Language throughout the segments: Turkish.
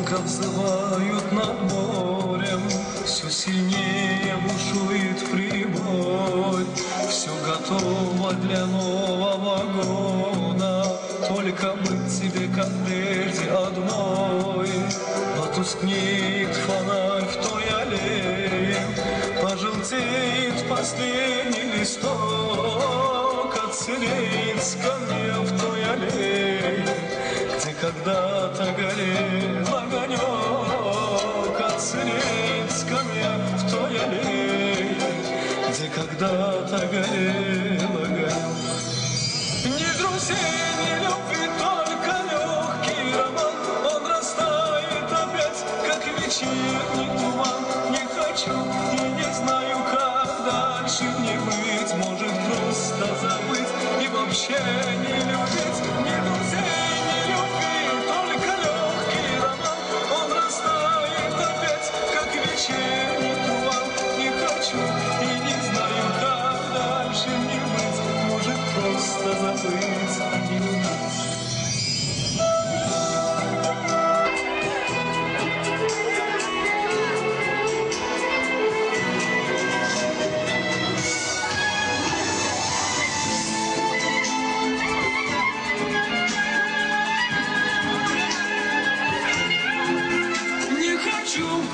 Только взывают над морем, все сильнее бушует прибой. Все готово для нового года, только быть тебе как прежде одной. Потускнеет фонарь в той аллее, пожелтеет последний листок, отсыреет скамья в той аллее, где когда-то горел огонек. Отсыреет скамья в той аллее, где когда-то горел огонек. Ни друзей, ни любви, только легкий роман. Он растает опять, как вечерний туман. Не хочу и не знаю, как дальше мне быть. Может, просто забыть и вообще не любить. Ни друзей, ни любви, только легкий роман. Он растает опять, как вечерний туман. Не хочу и не знаю, как дальше мне быть. Может, просто забыть и не любить.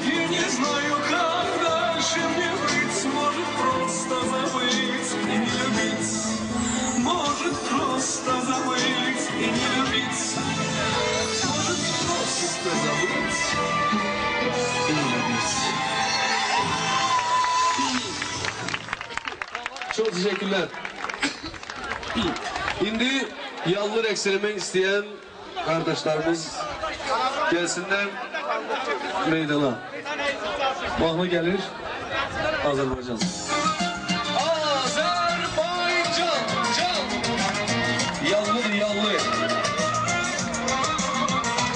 И не знаю, как дальше мне быть. Может, просто забыть и не любить. Может, просто забыть и не любить. Может, просто забыть и не любить. Çok teşekkürler. Şimdi yalvar eksilmek isteyen kardeşlerimiz gelsinler meydana. Bahmi gelir Azerbaycan. Azerbaycan, can. Yallıdır, yallı.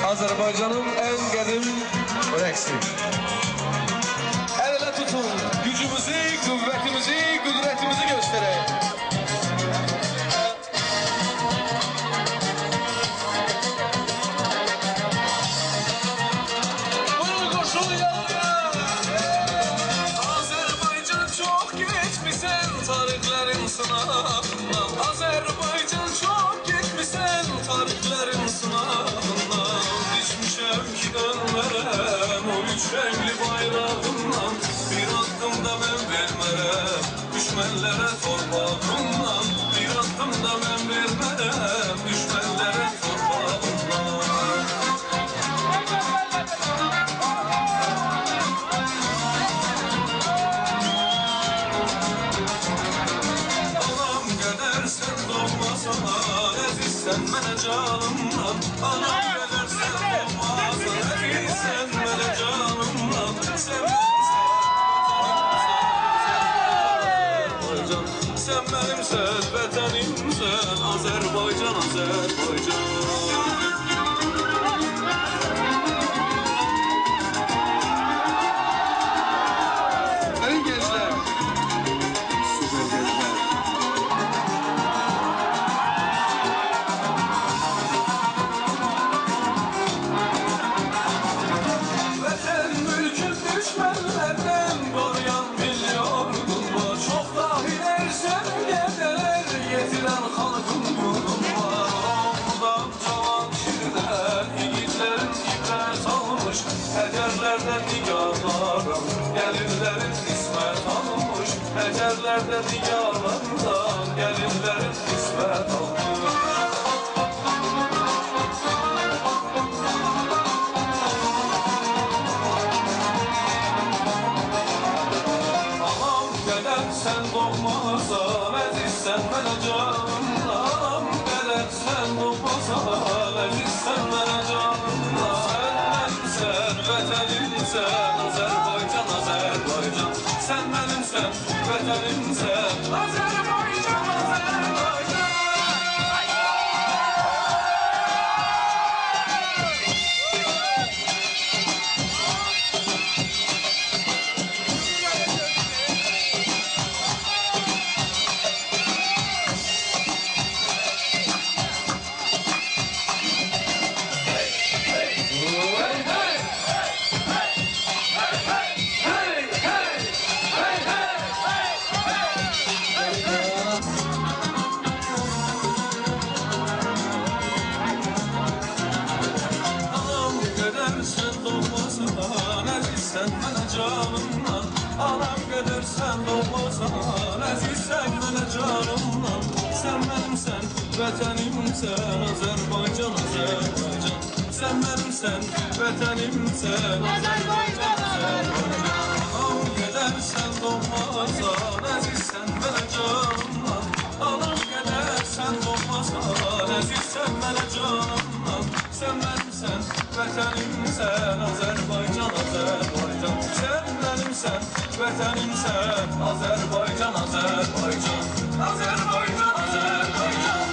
Azerbaycan'ın en kadim reksi. El ele tutun, gücümüzü, kuvvetimizi, kudretimizi gösterelim. Azerbaycan çok gitmişsen tarihlerin sınavından. Düşmüşem ki dönmerem o üç renkli bayrağından. Bir adım da ben vermerem düşmenlere torpağından. Bir adım da ben vermerem düşmenlere torpağından. Sen bana canımdan, anam gelirsen olmazsan. Sen bana canımdan, sen benimsen, vatanimsen. Azerbaycan, Azerbaycan. Sayın gençler, süper gençler. Düşmanlardan koruyan milyonum var. Çok dahiler sevgiyeler getiren halkım yolum var. Okuldan cavan şirden yiğitlerin ibret almış. Ederlerden nigarlardan gelinlerin ismet almış. Ederlerden nigarlardan gelinlerin ismet almış. Sen doğmasan, əziz sen mənə canım. Qədər sen doğmasan, əziz sen mənə canım. Sen mənimsən, vətənimsən, Azərbaycan, Azərbaycan. Sen mənimsən, vətənimsən, Azərbaycan, Azərbaycan. vətənimsən, Azərbaycan, Azərbaycan. Sən mənimsən, vətənimsən, Azərbaycan, Azərbaycan. Anam qədərsən doğmazsan, əzizsən mənə canımdan. Anam qədərsən doğmazsan, əzizsən mənə canımdan. Sən mənimsən, vətənimsən, Azərbaycan, Azərbaycan. Sən mənimsən, vətənimsən, Azərbaycan, Azərbaycan. Azərbaycan, Azərbaycan.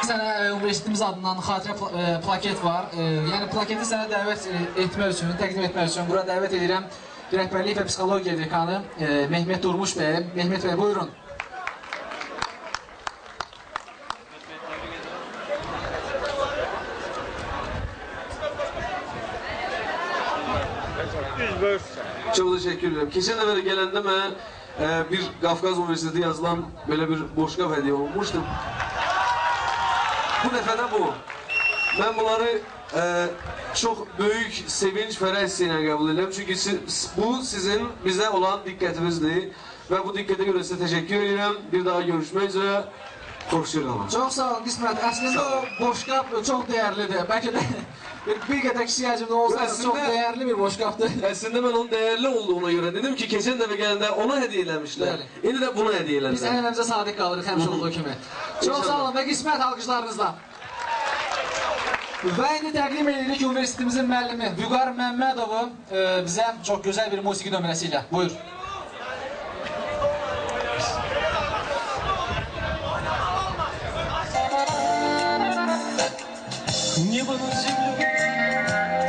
Sənə universitetimiz adından xatirə plaket var. Yəni plaketi sənə dəvət etmək üçün, təqdim etmək üçün bura dəvət edirəm rəhbərlik və psixologiya dekanı Mehmet Durmuş bəy. Mehmet bəy, buyurun. Çok teşekkür ederim. Geçen sefer gelende ben bir Kafkas Üniversitesi yazılan böyle bir boşkaf hediye olmuştum. Bu defa da bu. Ben bunları çok büyük sevinç, ferah hissiyle kabul ediyorum. Çünkü bu sizin bize olan dikkatinizdi. Ve bu dikkate göre size teşekkür ederim. Bir daha görüşmek üzere. Hoşçakalın. Çok sağ olun İsmet. Aslında o boşkaf çok değerlidir. Belki de bir kadar kişi hacimde olsa çok değerli bir boşkaftı. Aslında ben onun değerli olduğuna göre dedim ki geçen defa geldiğinde ona hediyelemişler. Yine de buna hediyelemişler. Biz ənənəmizə sadiq qalırıq həmişə olduğu kimi. Çox sağ olun və qismət alqışlarınızla. Və indi təqdim edirik universitetimizin müəllimi Vüqar Məmmədovu bizə çox gözəl bir musiqi nömrəsi ilə. Buyur. Небо над землей,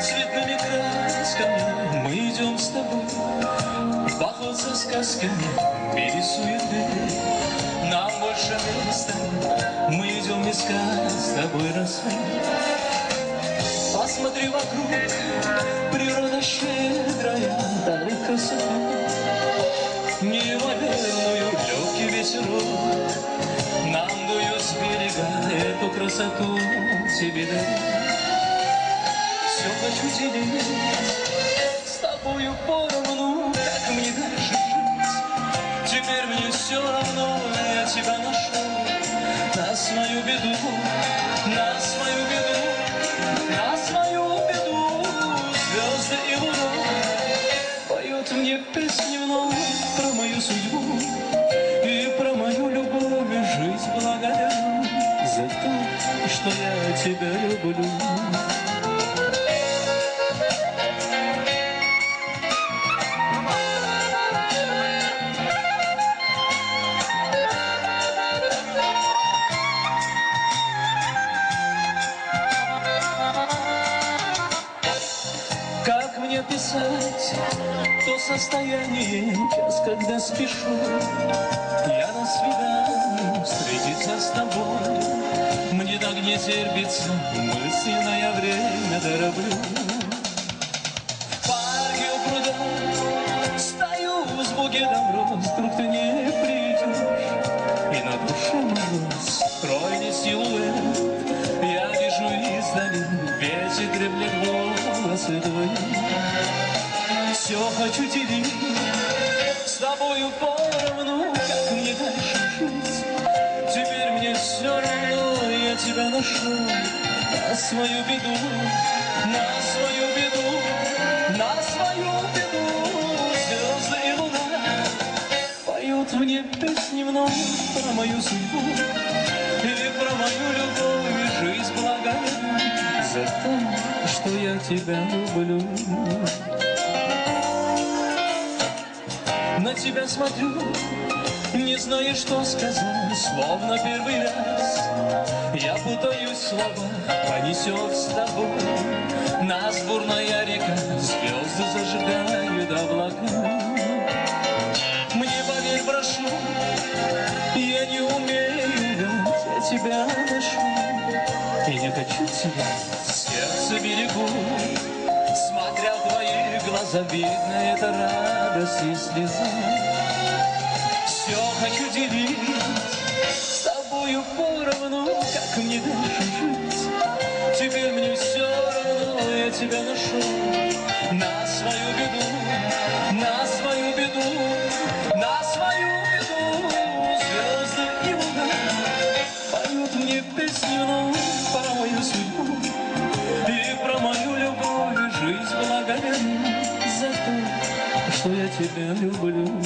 цветными красками мы идем с тобой в поход за сказками, в мире суеты. Нам больше места, мы идем искать с тобой рассвет. Посмотри вокруг, природа щедрая, дарит красоту, неимоверную легкий ветерок. Нам дует с берега эту красоту тебе дарить. Все хочу делить с тобою поровну, как мне дальше жить. Теперь мне все равно, я тебя нашел. На свою беду, на свою беду, на свою беду. Звезды и луна поют мне песню вновь про мою судьбу и про мою любовь. Жизнь благодарна за то, что я тебя люблю. Как мне писать то состояние, час, когда спешу я на свидание встретиться с тобой? Мне так не терпится, мысленное время дороблю. В парке у пруда стою с букетом роз, вдруг ты не придешь, и на душе мороз, стройный силуэт. Я вижу издали, ветер треплет волосы твои. Все хочу делить с тобою поровну, как мне дальше жить. Теперь мне все равно, я тебя нашел. На свою беду, на свою беду, на свою беду. Звезды и луна поют мне песни вновь про мою судьбу и про мою любовь. Жизнь благодарна за то, что я тебя люблю. На тебя смотрю, не знаю, что сказать, словно первый раз. Я путаюсь в словах, понесет с тобой нас бурная река, звезды зажигают облака. Мне поверь, прошу, я не умею ждать, я тебя ношу и не хочу тебя, сердце берегу. Смотря в твои глаза, видно это радость и слеза. Все хочу делить с тобою поровну, как мне дальше жить. Теперь мне все равно, я тебя ношу на свою беду, на свою беду, на свою беду. Звезды и луна поют мне благодарен за то, что я тебя люблю.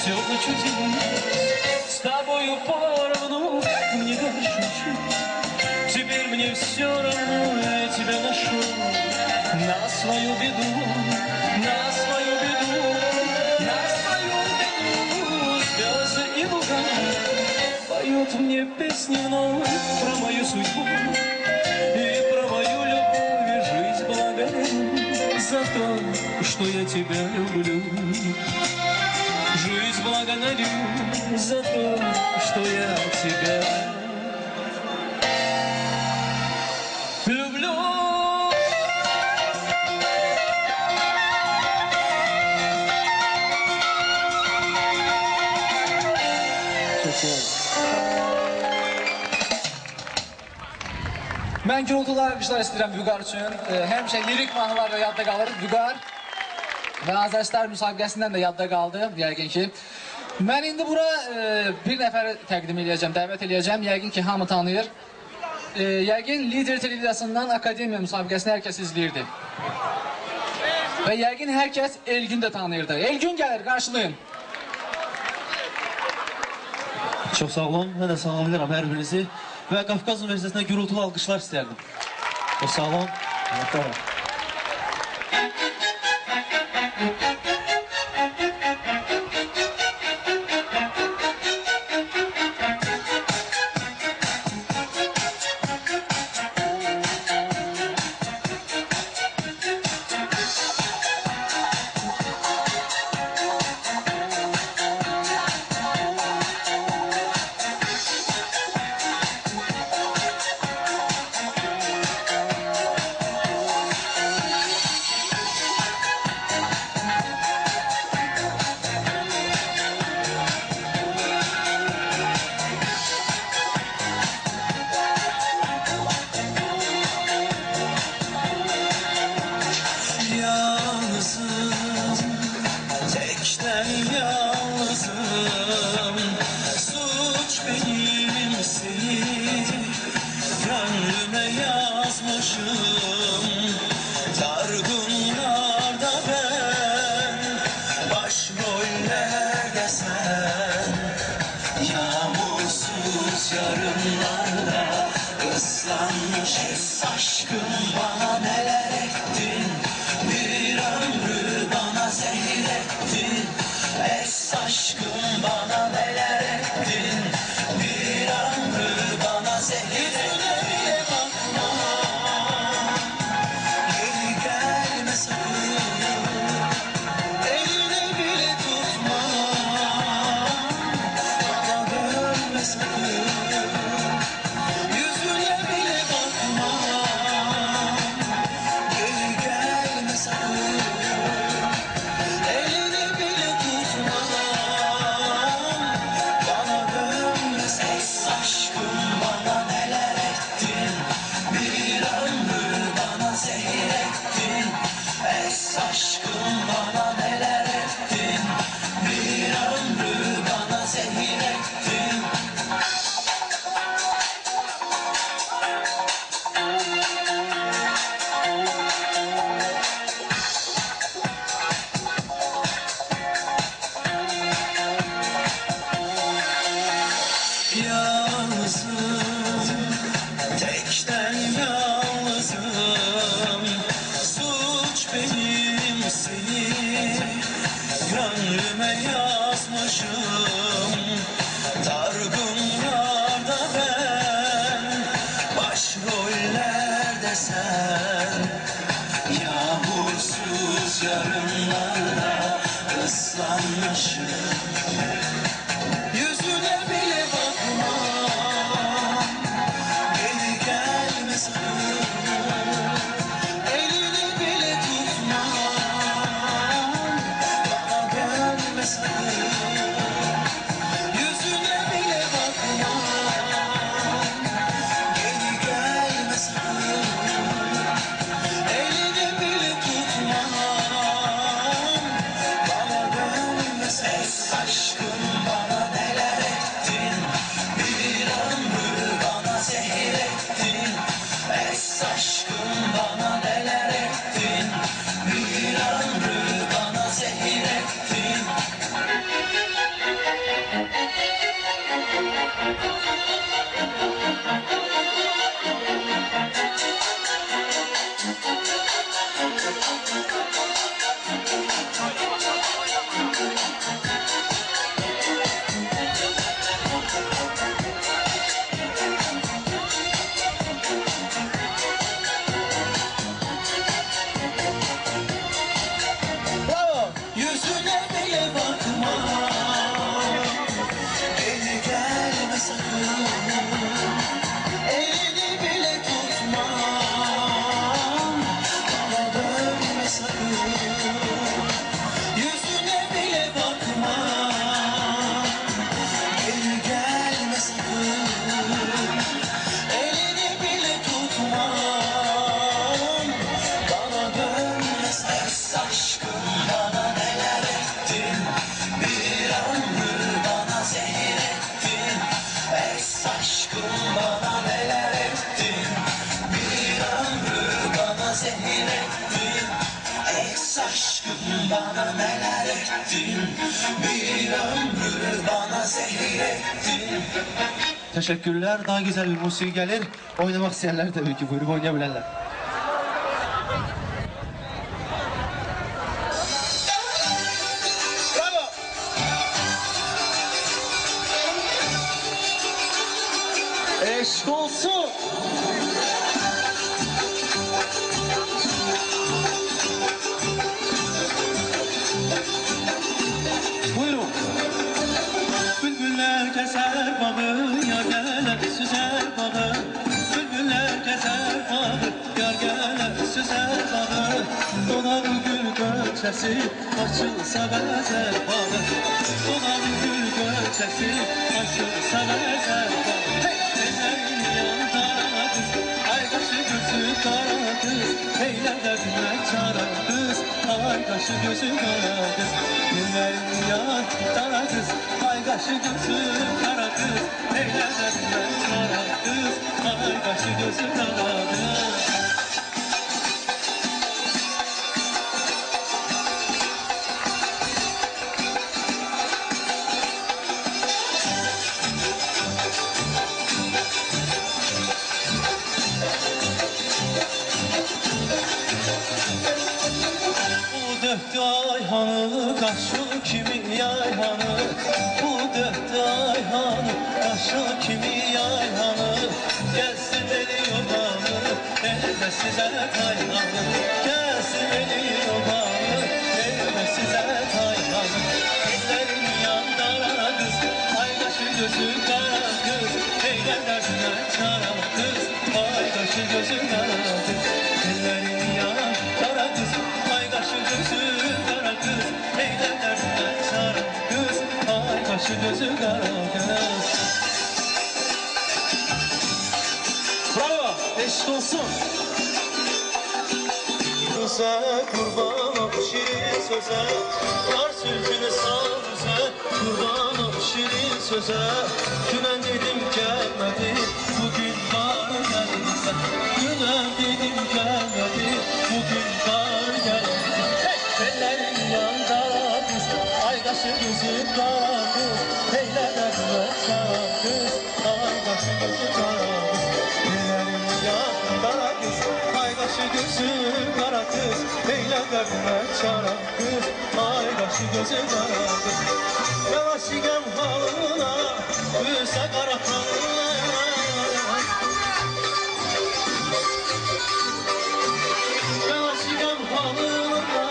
Все хочу делить с тобою поровну, мне дальше жить. Теперь мне все равно, я тебя нашел. На свою беду, на свою беду, на свою беду. Звезды и луга поют мне песни вновь про мою судьбу и про мою любовь. И жизнь благодарю за то, что я тебя люблю. Жизнь благодарю за то, что я тебя люблю. Mən gürültülər, alqışlar istəyirəm Vüqar üçün. Həmişə lirik mahnılarla yadda qalır Vüqar. Və Azəristlər müsabiqəsindən də yadda qaldı, yəqin ki. Mən indi bura bir nəfəri təqdim edəcəm, dəvət edəcəm. Yəqin ki, hamı tanıyır. Yəqin Lider televiziyasından Akademiya müsabiqəsini hər kəs izləyirdi. Və yəqin hər kəs Elgün də tanıyırdı. Elgün gəlir, qarşılayın. Çox sağ olun, mən də salamlayıram hər birinizi. Və Qafqaz Universitetində gürültülü alqışlar istəyərdim. Çox sağ olun. Yüzüne bile bakma, geri gelme sakın. Elini bile tutma, bana dönme sakın. Yüzüne bile bakma, geri gelme sakın. Elini bile tutma, bana dönme sakın. Aşkım bana neler ettin, bir ömür bana zehir ettin. Es aşkım bana neler ettin, bir ömrü bana zehir ettin. Es aşkım bana neler ettin, bir ömrü bana zehir ettin. Teşekkürler. Daha güzel bir musiki gelir. Oynamak isteyenler tabii ki buyurup oynayabilirler. Eşk olsun. Buyurun. Bülbüller keser bağı, yar gelir süzer bağı. Bülbüller keser bağı, yar gelir süzer bağı. Donar gül göçesi, açılsa bezer bağı. Donar gül göçesi, açılsa bezer bağı. Ellerin yanında kız, ay kaşı gözü kara kız. Eyler derdine çara kız, ay kaşı gözü kara kız. Ellerin yanında kız, ay kaşı gözü kara kız. Eyler derdine çara kız, ay kaşı gözü kara kız. Bu döktü ayhanı, kaşı kimi yayhanı. Bu döktü ayhanı, kaşı kimi yayhanı. Gelsin beni yobanı, elime size kayhanı. Gelsin beni yobanı, elime size kayhanı. Ellerim yandara kız, ay kaşı gözü kara kız. Eyler derdine çara kız, ay kaşı gözü kara kız. Ellerim yandara kız, ay kaşı gözü kara kız. Eyler derdine çara kız, ay kaşı gözü kara kız. Bravo, eşit olsun. Kıza kurban ol şirin söze, yar sülfünü sal düze. Kurban ol şirin söze, dünen dedim gelmedi, bugün var geldi. Dünen dedim gelmedi, bugün var geldi. Hey! Ellerin yanda kız, ay kaşı gözü kara kız. Eyler derdine çara kız, ay kaşı gözü kara kız. Ellerin yanda kız, ay kaşı gözü kara kız. Eyler derdine çara kız, ay kaşı gözü kara kız. Ben aşıkım halına, büyüse kara kanına. Ben aşıkım halına,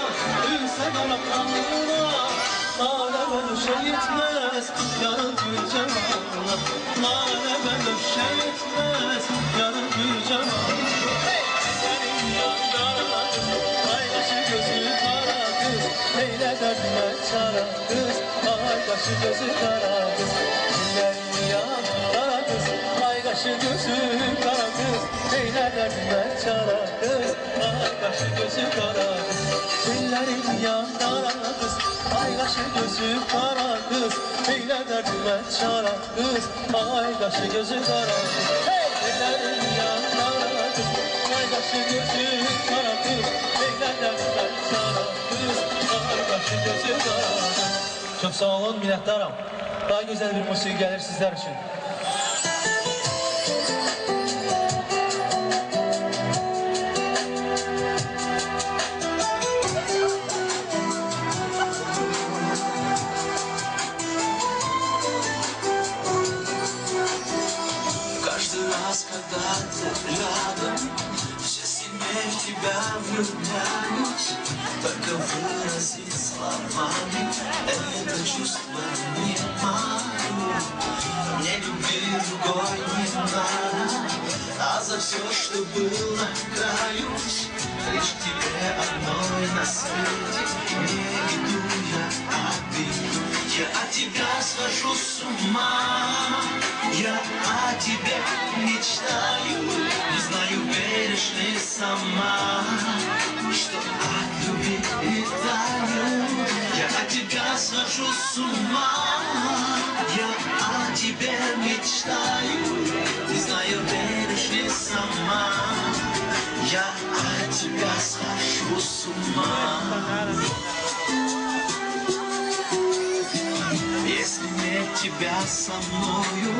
büyüse kara kanına. Aleme düşe yetmez, yarın gül cemalına. Aleme düşe yetmez, yarın gül cemalına. Senin yanda kız, ay kaşı gözü kara kız. Eyle derdine çara kız, ay kaşı gözü kara kız. Senin yanda kız, ay kaşı gözü kara kız. Eyle derdine çara kız, ay kaşı gözü kara kız. Ellerin yandara kız, ay kaşı gözü kara kız. Eyle derdime çara kız, ay kaşı gözü kara kız. Hey! Ellerin yandara kız, ay kaşı gözü kara kız. Eyle derdime çara kız, ay kaşı gözü kara kız. Çok sağ olun, minnettarım. Daha güzel bir musiki gelir sizler için. влюбляюсь, только выразить словами это чувство не могу. Мне любви другой не надо, а за все, что было, каюсь. Лишь тебе одной на свете не иду я обиду. Я от тебя схожу с ума, я о тебе мечтаю. Не знаю, веришь ли сама, что от любви летаю. Я от тебя схожу с ума, я о тебе мечтаю. Не знаю, веришь ли сама, я от тебя схожу с ума. Если нет тебя со мною,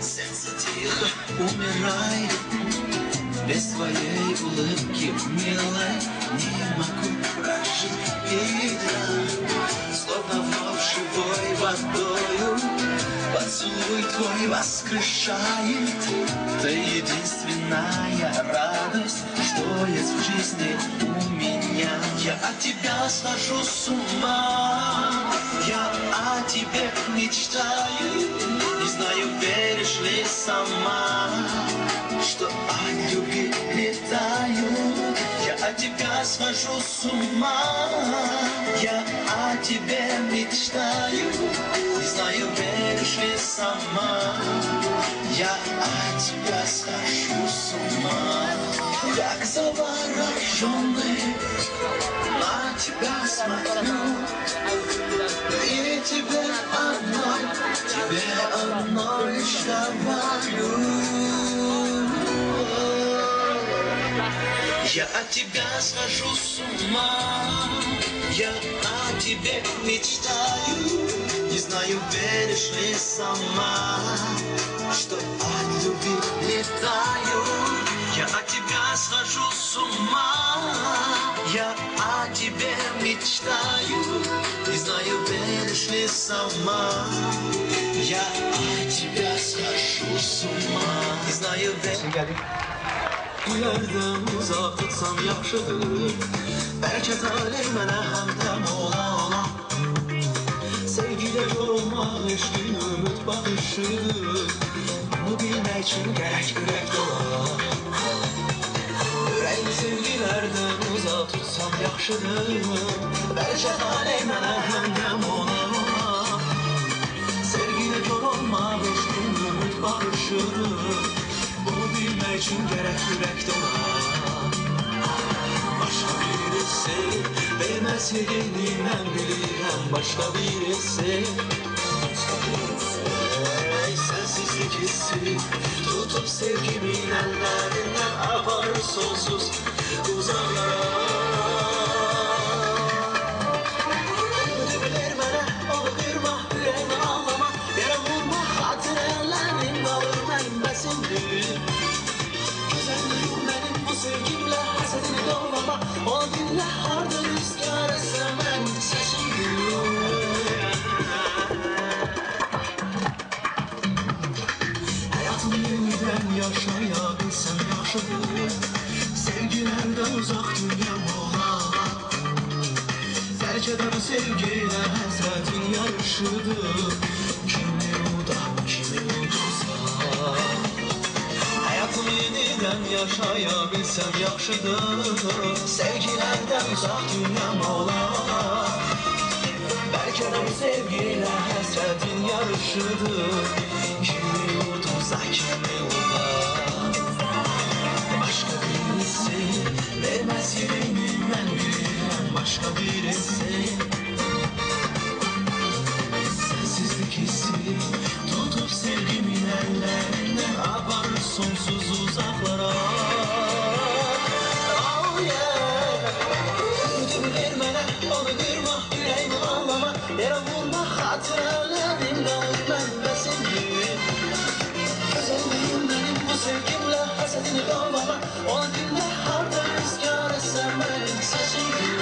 сердце тихо умирает. Без твоей улыбки, милой, не могу прожить и я. Словно вновь живой водою поцелуй твой воскрешает. Ты единственная радость, что есть в жизни у меня. Я от тебя схожу с ума, я о тебе мечтаю. Не знаю, веришь ли сама, что от любви летаю. Я от тебя схожу с ума, я о тебе мечтаю. Не знаю, веришь ли сама, я от тебя схожу с ума. Как завороженный на тебя смотрю, и тебе одной лишь говорю. Я от тебя схожу с ума, я о тебе мечтаю. Не знаю, веришь ли сама, что от любви летаю. Я от тебя схожу с ума, я о тебе мечтаю. Не знаю, веришь ли сама, я о тебя схожу с ума. Не знаю, веришь. Yerdən uzaq tutsam yaxşıdır. Bəlkə talih mənə həmdəm ola ola. Sevgilə yorulmaq eşqin ümid baxışıdır. Bunu bilmək üçün gərək ürək dola. Ürəyim sevgilərdən uzaq tutsam yaxşıdır. Bəlkə talih mənə həmdəm ola ola. Sevgilə yorulmaq eşqin ümid baxışıdır. Bunu bilmək üçün gərək ürək dola. Başqa birisi verməz yerini mən bilirəm. Başqa birisi sensizlik hissi tutup sevgimin ellerinden aparır sonsuz uzaklara. Ödübüler mənə onu qırma, ürəyimi ağlama. Yerə vurma, xatirələrim qalır mənbəsindir. Gözəlliğim mənim bu sevgimlə həsədini doğrama. Onu dinlə, harda rüzgar etse mən səsimdir. Hayatımı yeniden yaşayabilsem yaxşıdır. Sevgilərdən uzaq dünyam ola. Bəlkə də bu sevgilə həsrətin yarışıdır. Kimi udaq, kimi udursa. Hayatımı yeniden yaşayabilsem yaxşıdır. Sevgilərdən uzaq dünyam ola. Bəlkə də bu sevgilə həsrətin yarışıdır. Kimi udursa, kimi udar. Başqa birisi verməz yerini mən bilirəm. Başqa birisi sensizlik hissi tutup sevgimin ellerinden aparır sonsuz uzaklara. Oh yeah. Ödüm ver mənə, onu qırma, ürəyimi ağlama. Yerə vurma, xatirələrim qalır mənbəsindir. Gözəlliğim mənim bu sevgimlə həsədini doğrama. Onu dinlə, harda rüzgar etse mənim səsimdir.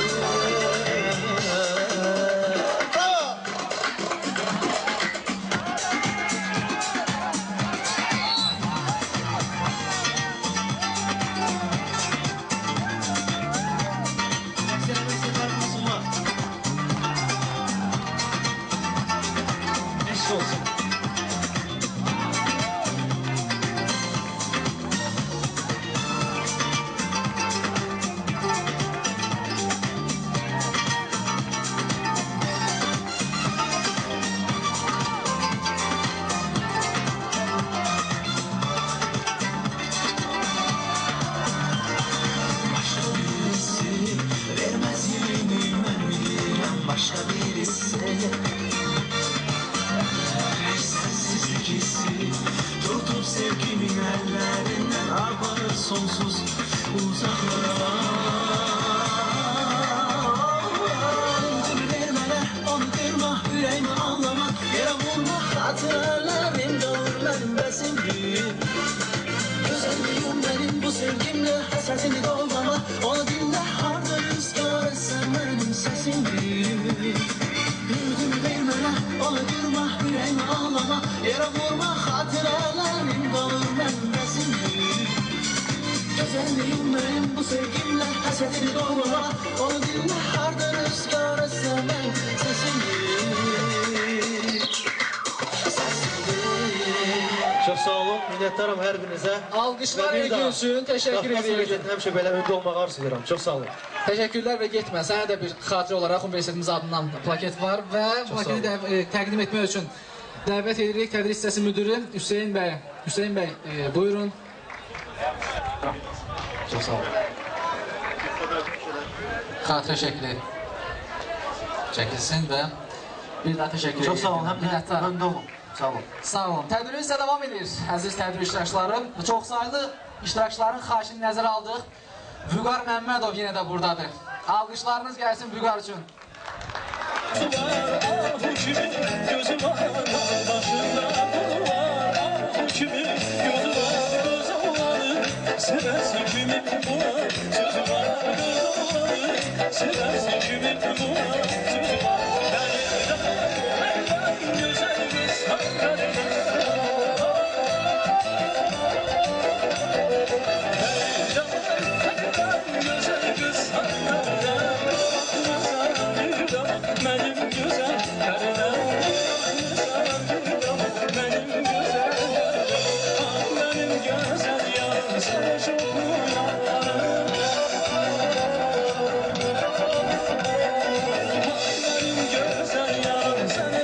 sonsuz uzaklara. Ümidimi vermene, onu kırma, yüreğimi ağlama, yere vurma, hatırlarım dağılır benim besimim. Güzelliğim benim bu sevgimle, hasretini dolmama, onu dinle, harda rüzgar esen benim sesimdir. Ümidimi vermene, onu kırma, yüreğimi ağlama, yere vurma, hatırlarım dağılır benim besimim. Güzelliğim benim bu sevgimle, hasretini dolmama, onu dinle, harda rüzgar esen benim sesimdir. Çok sağ olun, minnettarım hər birinizə. Alqışlar Və bir ve daha gülsün. Teşekkür Qafqaz ederim. Universitetinin həmişə belə öndə olmağı arzu edirəm. Çox sağ olun. Teşekkürler ve gitme. Sana da bir xatirə olaraq universitetimiz adından plaket var ve plaketi təqdim etmək üçün dəvət edirik tədris hissəsi müdürü Hüseyin Bey. Hüseyin Bey, buyurun. Çok sağ olun. Xatirə şəkli çəkilsin və bir daha teşekkür ederim. Çox sağ olun, həm də Minnətdaram. öndə olun. Sağ olun. Sağ olun. Tədbir isə davam edir. Əziz tədbir iştirakçıları, çox sayılı iştirakçıların xahişini nəzərə aldıq. Vüqar Məmmədov yenə də buradadır. Alqışlarınız gəlsin Vüqar üçün. Gözü var, ah o kimin gözü var, başında kolu var, ah o kimin gözü var, gözü olanı, seversin kimin buna, sözü var, gözü olanı, seversin kimin buna, sözü var. Ben güzel kız hakikaten. Benim güzel karılar, benim güzel, benim güzel yar, sana çok uyanlarım. Benim güzel yar, sana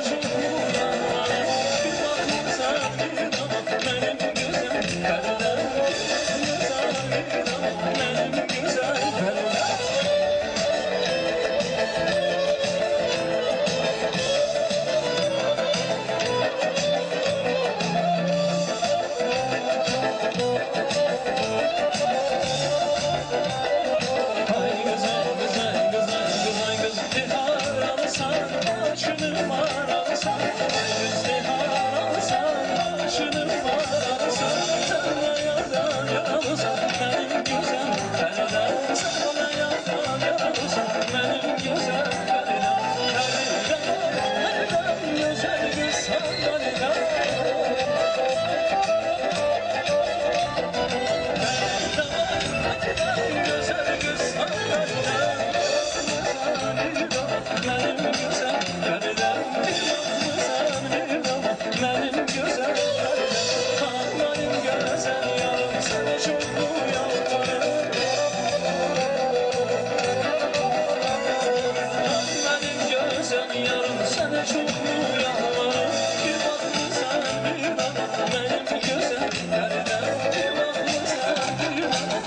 çok uyanlarım. Bir bakmışsan bir daha, benim güzel karılar,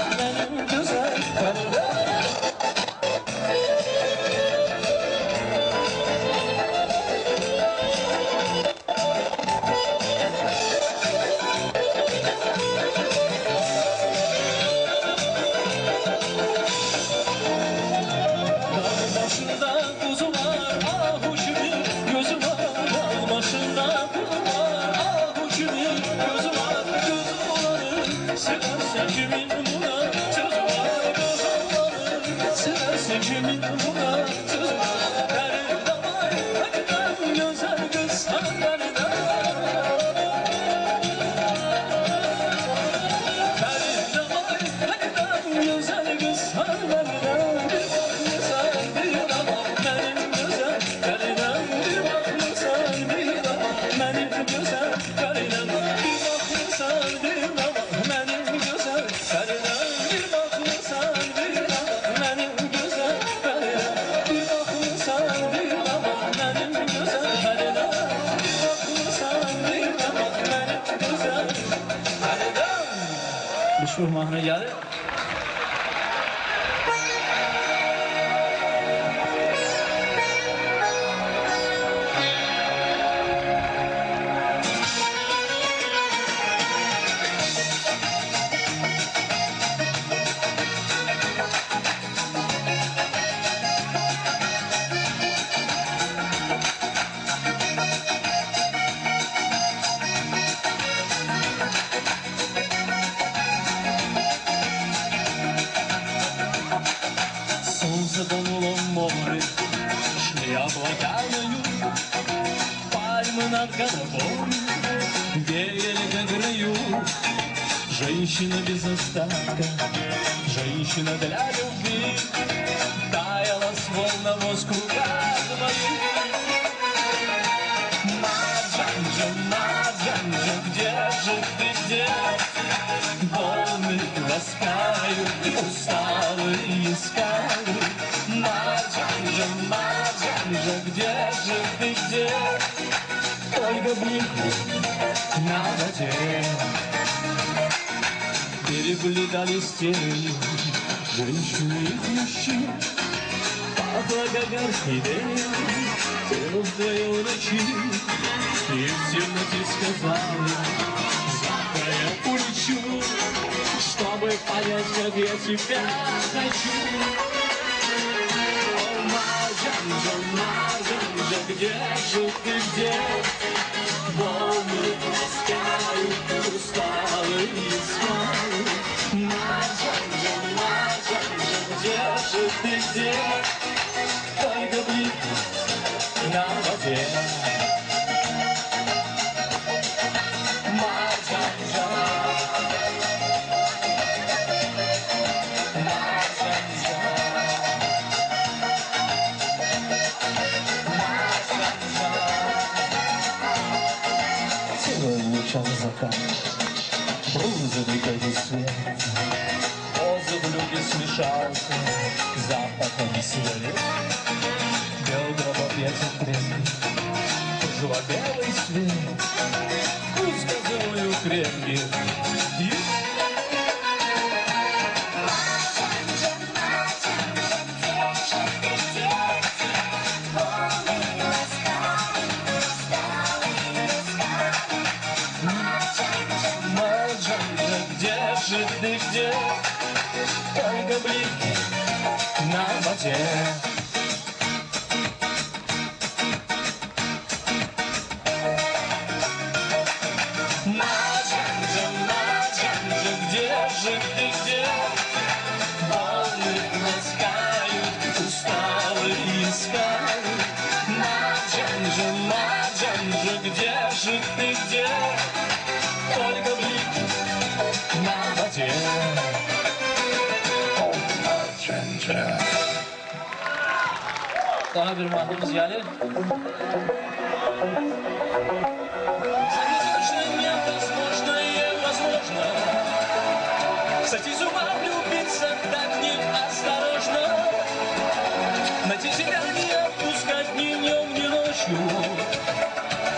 benim güzel karılar. Şu mahnı geldi. над головой, веяли как раю. Женщина без остатка, женщина для любви, таяла словно воск в руках моих. Маджанджа, где же ты, где? Волны ласкают, усталые скалы. Маджанджа, где же ты, где? Только блики на воде переплетались тени женщины и мужчин. Пахло гагарский день, тело вдвоем ночи. И в темноте сказали, завтра я улечу, чтобы понять, как я тебя хочу. О, Маджанджа, где же ты, где? Волны ласкают усталые скалы. Маджанджа, где же ты, где? Только блики на воде. Закат, бронзовый как свет, розовый люби смешался с запахом сигарет. Бел гробовец крепкий, жила белый свет, вкус козою крепкий. Ты где? Только блики на воде. Маджанджа, где же ты, где? Волны ласкают усталые скалы. Маджанджа, где же ты, где? Только блики на воде. Daha bir mahnımız gelir. Невозможно. Кстати, с ума влюбиться так неосторожно. Найти себя не отпускать ни днем, ни ночью.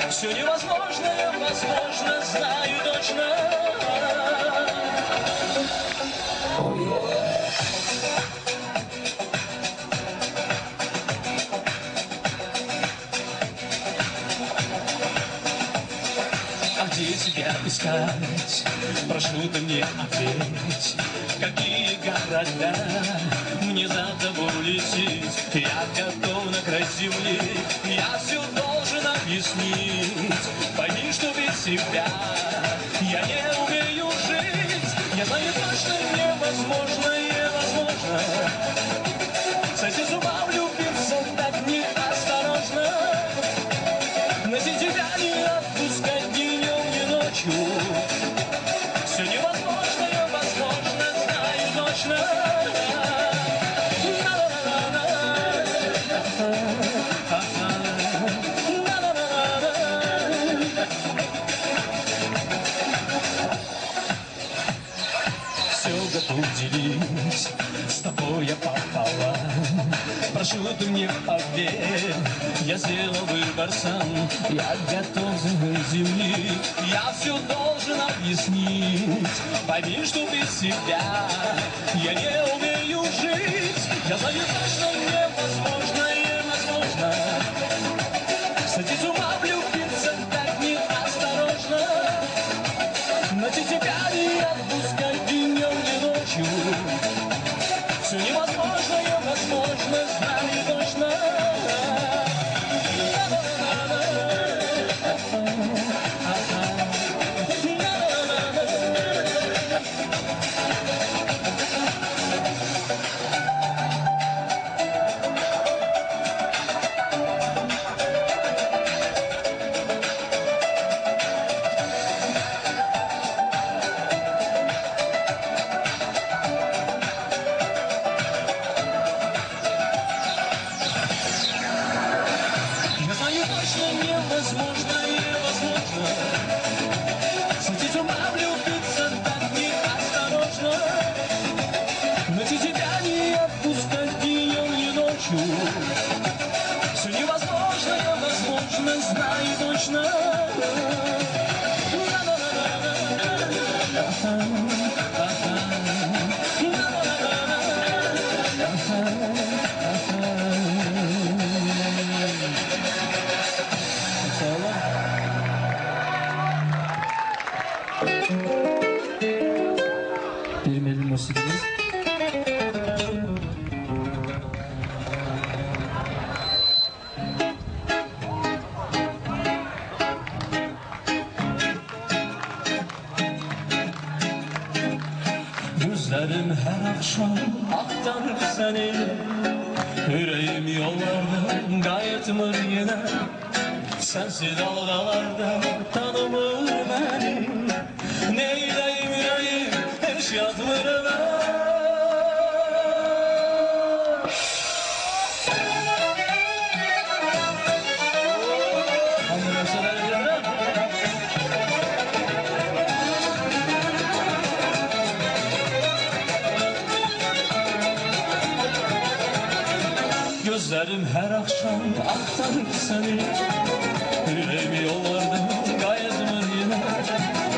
Все невозможное возможно, знаю точно. А где тебя искать? Прошу ты мне ответь. Какие города мне за тобой лететь? Я готов на край земли, я все должен объяснить. Пойми, что без тебя я не умею жить. Я знаю точно, невозможно, невозможно. Сойти с ума, влюбиться так неосторожно. Найти тебя не отпускать ни днем, ни ночью. Все невозможно, невозможно, знаю точно. Все готов делить с тобой я пополам. Прошу ты мне поверь, я сделал выбор сам. Я готов земли, я все должен объяснить. Пойми, что без тебя я не умею жить. Я знаю точно, невозможно, невозможно. Сойти с ума, влюбиться так неосторожно. Найти тебя не отпускать днем, ни ночью. Все невозможно, невозможно, знаю точно. Bir melil musiqimiz. Gözlerim her akşam aktarır seni. Yüreğim yollardan kayıtmır yine. Sensiz dalgalarda tanımır beni. Neyleyim yüreğim hiç yatmır ben. Gözlerim her akşam aktarır seni. Yüreğimi yollardan kayıtmır yine.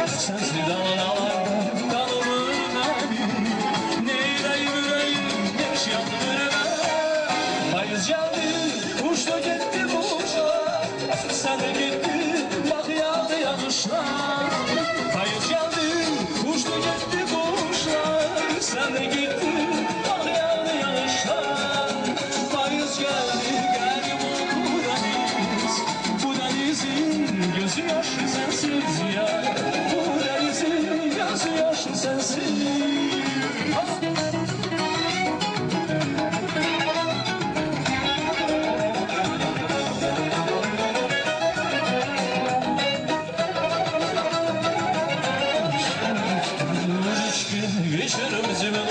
Sensiz dağlardan kanımır beni. Neyleyim yüreğim hiç yatmır ben. Payız geldi uçtu gitti bu uçlar. Sen de gitti bak yağdı yanışlar. Payız geldi uçtu gitti bu uçlar. Sen de gitti bak yağdı yanışlar. Payız geldi geldi bu deniz. Bu denizin gözü yaşlı sensiz ya. Bu denizin gözü yaşlı sensiz. Вечером зимой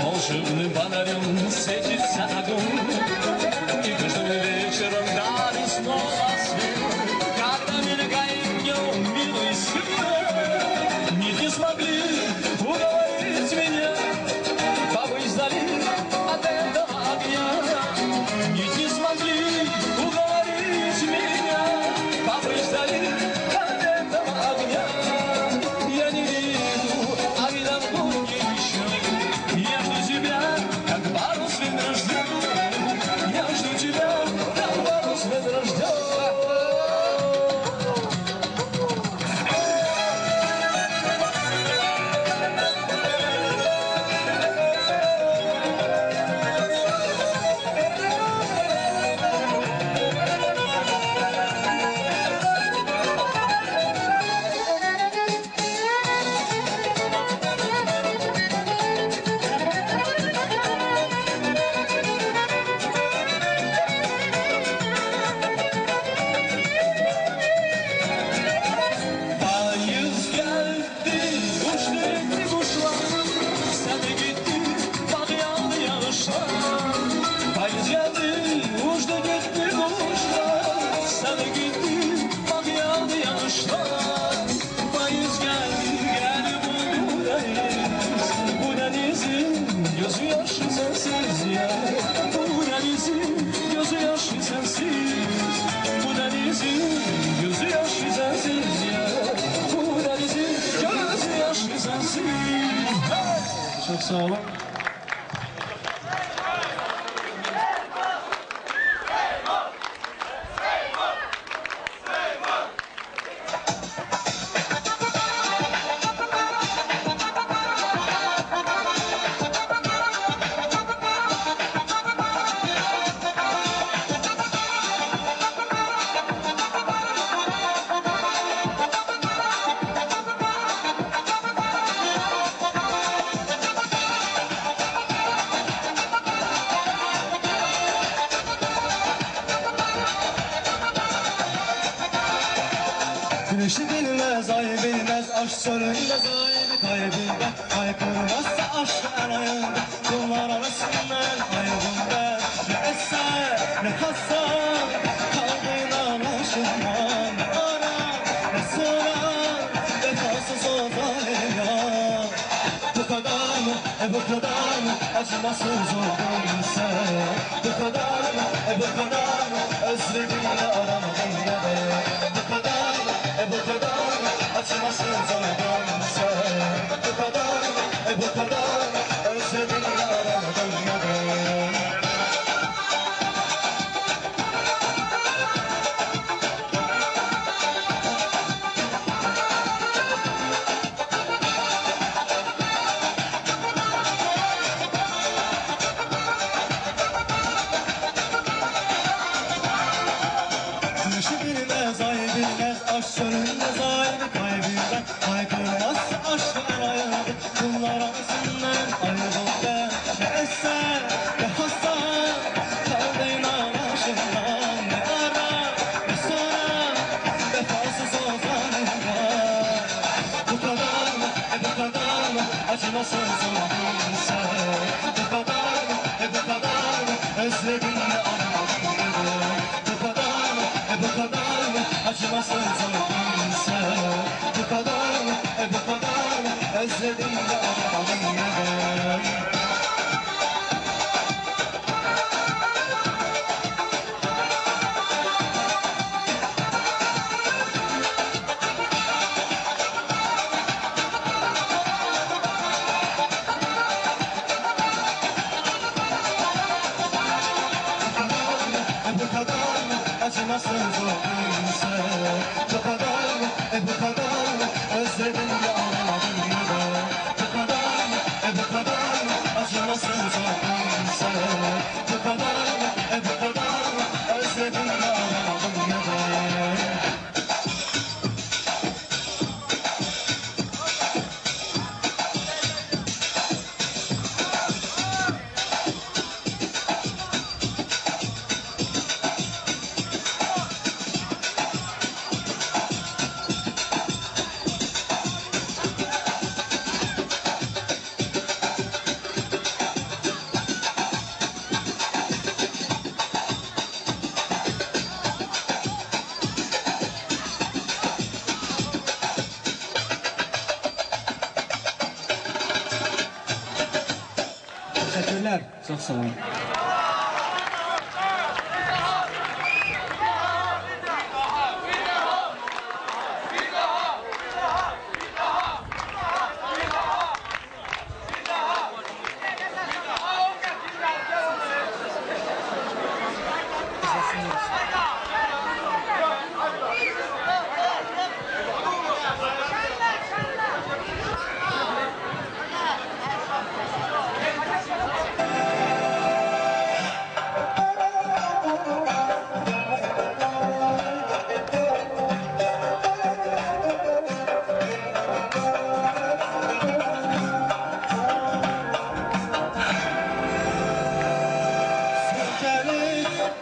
волшебным фонарем светится огонь. И каждым вечером дарит снова свет. Когда мелькает днем милый свет, не смогли уговорить меня побыть вдали от этого огня. Не смогли уговорить меня побыть вдали от этого огня. Я не верю, а ведь давно не еще. Я жду тебя, как парус ведрожден. Я жду тебя, как парус ведрожден. Payız geldi, uçtu gitti kuşlar. Sen de gitti, bak yağdı yağışlar. Payız geldi, uçtu gitti kuşlar. Sen de gitti, bak yağdı yağışlar. Payız geldi, geldi bu deniz. Bu denizin gözü yaşlı sensiz ya. Bu denizin gözü yaşlı sensiz. Bu denizin gözü yaşlı sensiz ya. Bu denizin gözü yaşlı sensiz. Çok sağ olun. Güneşi bilmez, ay bilmez, aşk sönmez, ay kalbimde haykırmazsa aşk en ayında. Bunlar arasında ayrıldım ben. Ne eser, ne hasar, kalbine aşıkman. Ne arar, ne sorar, vefasız o zalim yar. Bu kadar mı, bu kadar mı, acımasız oldun sen. Bu kadar mı, bu kadar mı, özledin de aramadın ya be. Bu kadar mı, bu kadar mı, acımasız oldun sen. bu kadar mı, bu kadar mı özledim yaramadım yarım. Güneşi bilmez, ay bilmez, aşk sönmez, ay kalbimden haykırmaz aşk arayı. Bunlar arasından ayrıldım ben, ne eser ne hasar kaldı inan aşkından. Ne ara ne sonra vefasız ozanlar. Bu kadar mı, bu kadar mı acımasız oldun sen. Bu kadar mı, bu kadar mı özledim de anladım. Bu kadar mı, bu kadar mı acımasız oldun sen. Bu kadar mı, bu kadar mı özledim de anladım yarım. Bu kadar mı acımasız oldun sen. Bu kadar mı, bu kadar mı özledim de anlamadım yarım. Bu kadar mı, bu kadar mı acımasız oldun sen. Bu kadar mı, bu kadar mı özledim de anlamadım yarım. Teşekkürler. Çok sağ olun.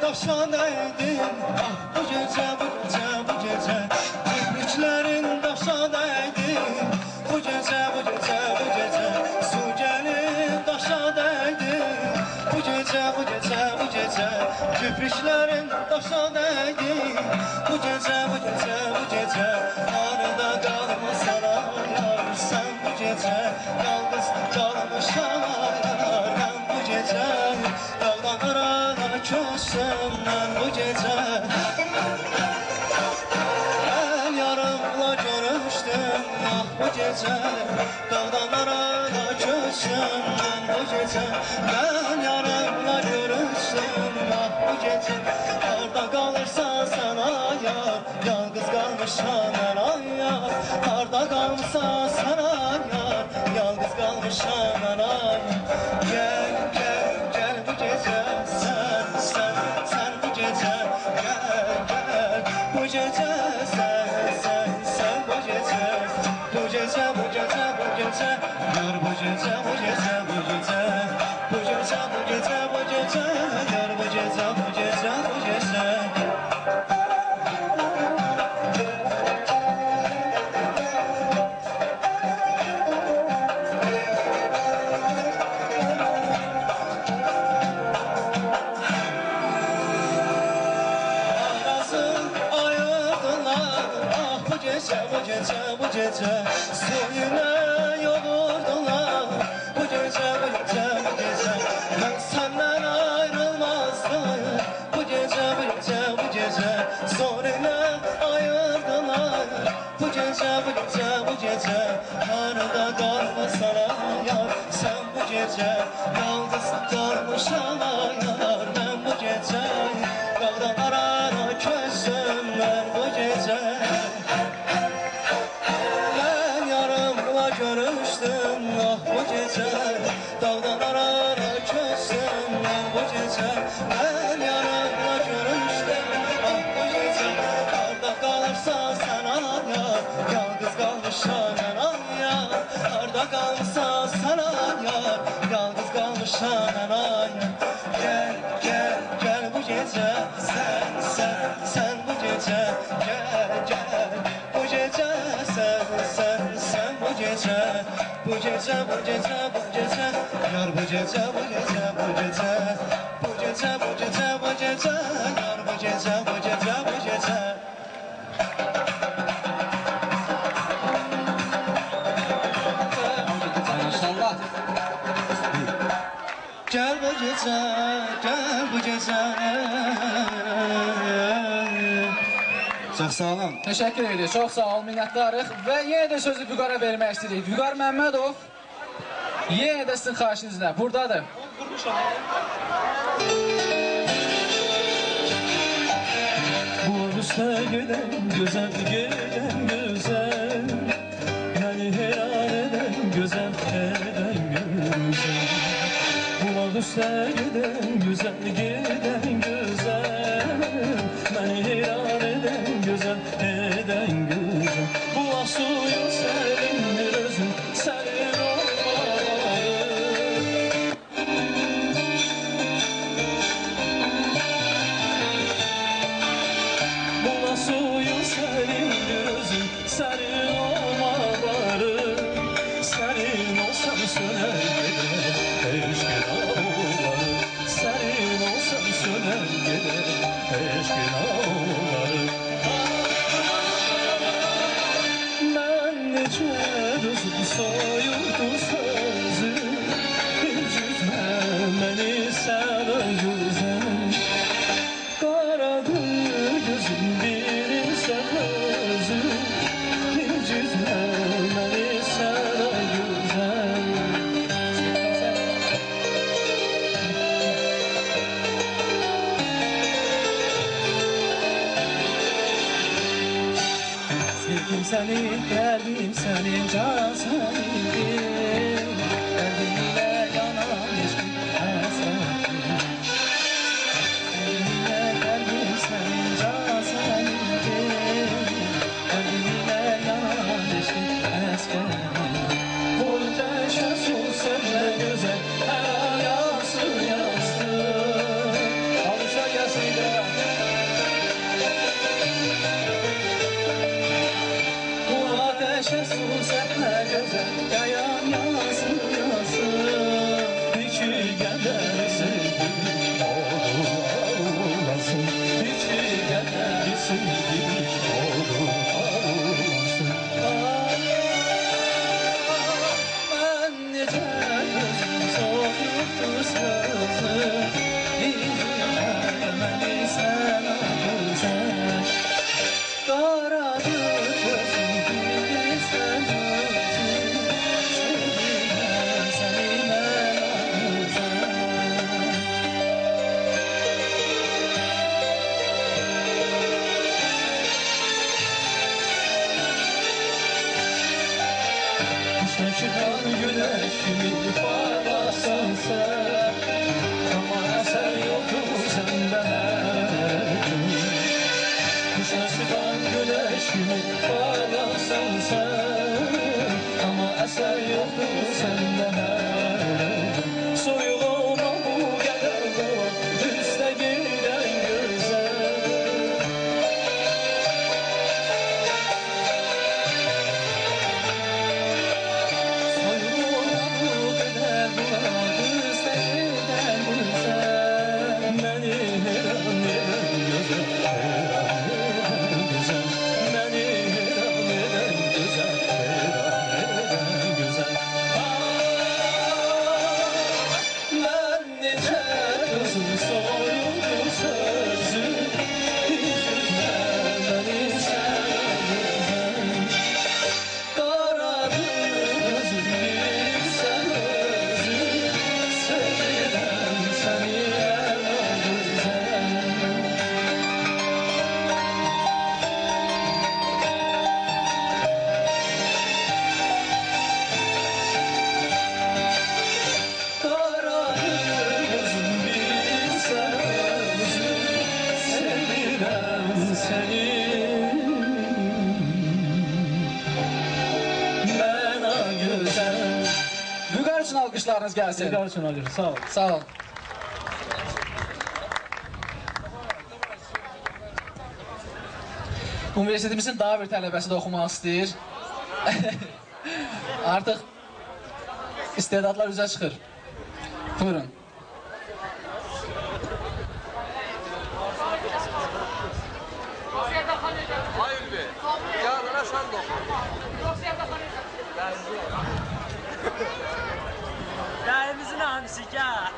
Daşa değdin, ah bu gece, bu gece, bu gece. Kibriklerin daşa değdi, bu gece, bu gece, bu gece. Su gelip daşa değdi, bu gece, bu gece, bu gece. Kibriklerin daşa değdi, bu gece, bu gece, bu gece. Arada kalmasan yar, sen bu gece. Yalnız kalmışam yar, ben bu gece. Dağdan arana köşem ben bu gece. Ben yarımla görüştüm ah bu gece. Dağdan arana köşem ben bu gece. Ben yarımla görüştüm ah bu gece. Orada kalırsa sana yar, yalnız kalmışam ben ay yar. Orada kalmışsa sana yar, yalnız kalmışam ben ay. Gel gel gel bu gece. Sen bu gece gel gel. Bu gece sen bu gece. Bu gece bu gece bu gece. Yar bu gece bu gece bu gece. Bu gece bu gece bu gece. Yar bu gece bu gece bu gece. Bu gece, bu gece suyuna yoğurdular. Bu gece, bu gece, bu gece ben senden ayrılmazdım. Bu gece, bu gece, bu gece sonuna ayırdılar. Bu gece, bu gece, bu gece arada kalmadım. gece Yalnız kalmışam yar ben bu gece Dağdan arana köçtüm ben bu gece Ben yarımla görüştüm ah bu gece Dağdan arana köçtüm ben bu gece Ben yarımla görüştüm ah bu gece Arda kalırsa sen an yar Yalnız kalmışam ben yar Arda kalırsa sen an yar Yalnız kalmışam ben yar Gel bu gece sen bu gece Gel bu gece sen bu gece Bu gece Yar bu gece Yar bu gece Yar bu gece İnşallah. Gel bu gece Çok sağ olun. Teşekkür edirik. Çox sağ ol, minnətdarıq. Və yenə də sözü Vüqara vermək istəyirik. Vüqar Məmmədov yenə də sizin xahişinizlə buradadır. Bu üstə gedən güzel Məni heyran edən güzel Bu üstə gedən güzel Məni heyran edən güzel Bu suyu sərindir özün sərin olmalı Buna suyu sərindir özün sərin olmaları Sərin olsam söner gedər eşkin ağları Sərin olsam söner gedər eşkin ağları Mən necə düzüm soyurdu sözü Üzüzmə məni sənə güzəl Qaradır gözüm bilirsən özü İncitmə məni sənə güzəl Sevdim səni, qəlbim sənin, can sənindir Qəlbimlə yanan eşqim həsrətim Qəlbimlə qəlbim sənin, can sənindir Qəlbimlə yanan eşqim həsrətim Boy təşəssün sənlə gözəl, hər yansın Alışa gəlsin Təşəssün sənlə gözəl, yayan yansın İki qədər sevgilim oldu ağlasın İki qədər sevgilim oldu ağlasın Mən necə gözüm soyubdur sözü İncitmə məni sənə güzəl Qaradır gözüm bilirsən özün Sevilməm səni mən güzəl Kışda çıkan güneş kimi parlasan sen Ama eser yoktur sende her gün Kışda çıkan güneş gibi parlasan sen Ama eser yoktur sende her gün Soyulma bu kadar dolan üste giden güzel Soyulma bu kadar dolan üste uğurlarınız gəlsin. Sizlər üçün alır. Sağ ol. Sağ ol. Universitetimizin daha bir tələbəsi də oxumaq istəyir. Artıq istedadlar üzə çıxır. Buyurun. Hayır be. Yarına sen de oku. Dayımızın hamisi ya.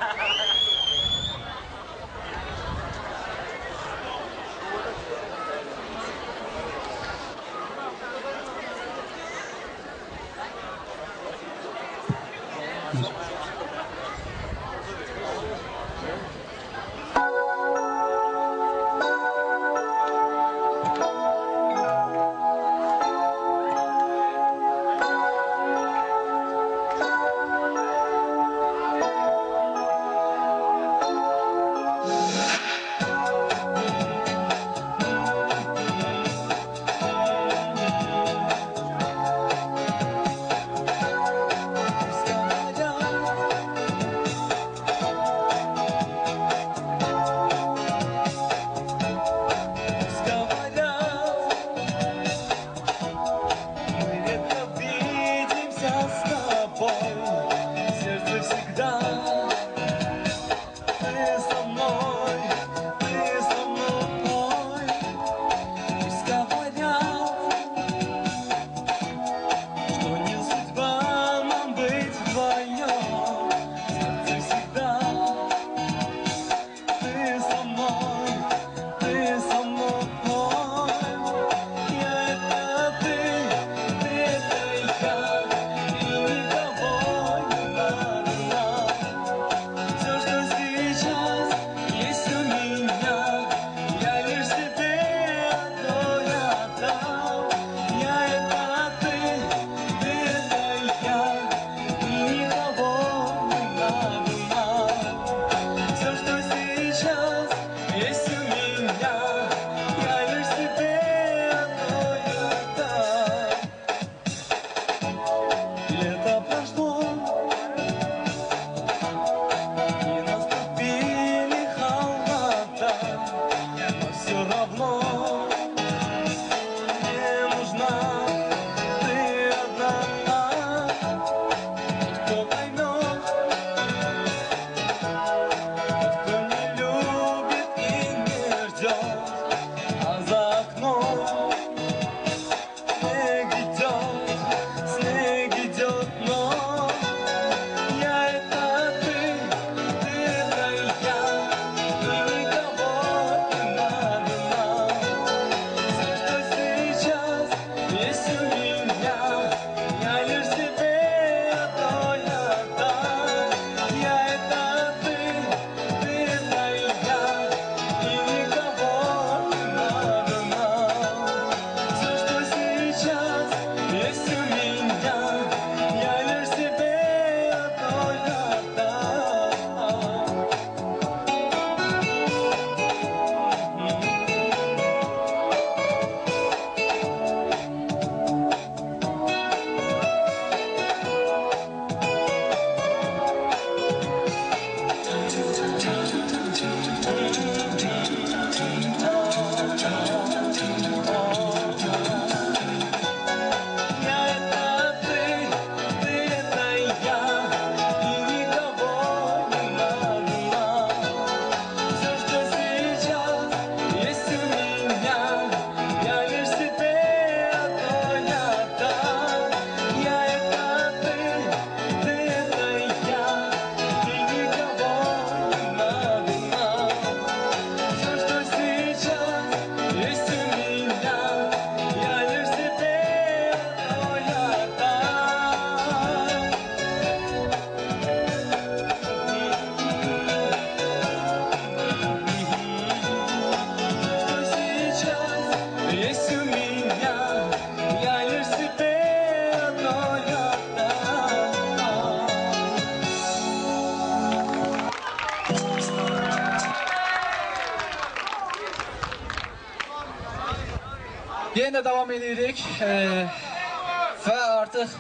Yenə də davam edirik və artıq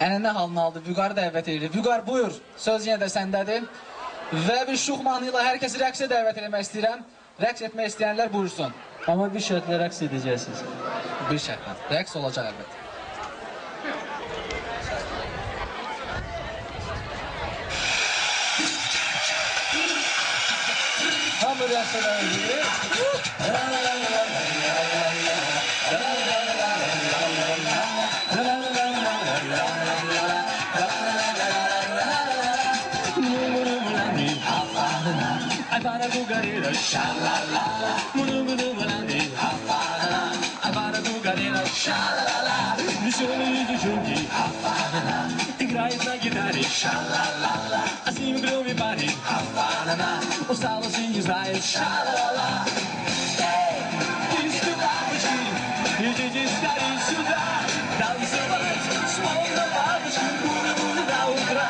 Ənənə halını aldı, Vüqarı dəvət edir. Vüqar, buyur, söz yenə də səndədir. Və bir şux mahnıyla hər kəsi rəqsə dəvət eləmək istəyirəm. Rəqs etmək istəyənlər buyursun. Amma bir şərtlə rəqs edəcəksiniz. Bir şərtlə, rəqs olacaq əlbəttə. Hamı rəqsədən edir. I bought a Bugatti, sha-la-la. Munu-munu-munu-munu, ha-fa-la-la. I bought a Bugatti, sha-la-la. Веселые девчонки, ha-fa-la-la. Играет на гитаре, ша-ла-ла-ла. А с ним клёвый парень, ha-fa-la-la. Усталость и не знает, ша-ла-ла. Эй, диско бабочки, идите скорее сюда. Танцевать, словно бабочки, будем до утра.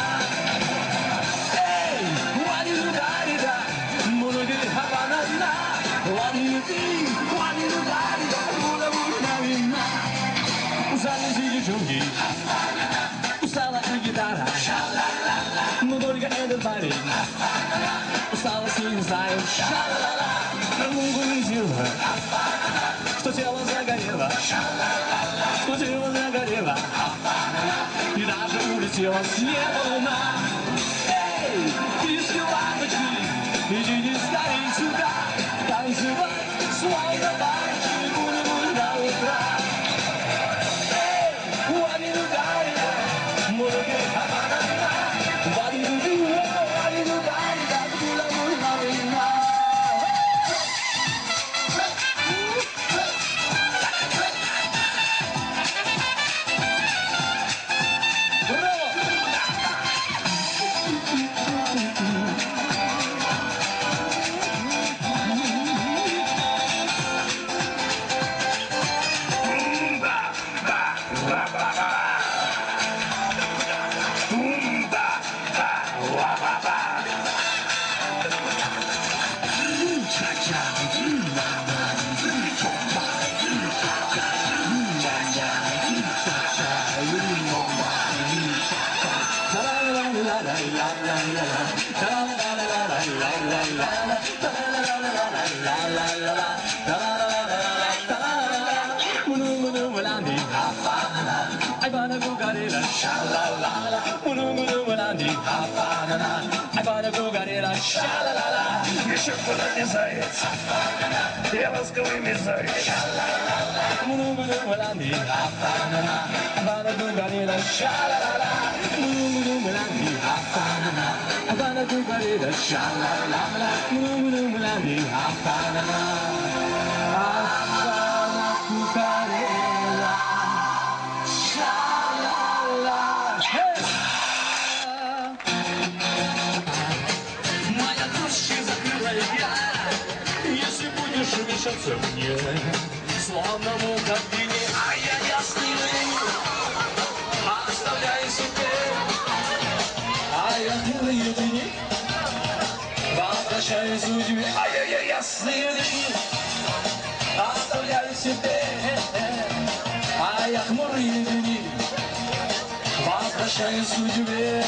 Устала и гитара, но только этот парень усталость не знает, ша-ла-ла. Руку не сила, что тело загорело, что тело загорело, и даже улетела с неба луна. Эй, диско бабочки, идите скорее сюда, танцевать, словно бабочки, будем до утра. I bought a Bugatti, sha-la-la-la. Мunu-мunu-мunu-мunu, ha-fa-na-na. I bought a Bugatti, sha-la-la-la. Еще куда не заяц, я ласковый заяц. Мunu-мunu-мunu-мunu, ha-fa-na-na. I bought a Bugatti, sha-la-la-la. Munu-munu-munu-munu, ha-fa-na-na. I bought a Bugatti, sha-la-la-la. Munu-munu-munu-munu, ha-fa-na-na. Вмешаться мне, словно мука в вине, а я ясный лень, оставляй себе, а я милые дни, возвращай судьбе, а я ясные дни, оставляй себе, а я хмурые дни, возвращай судьбе.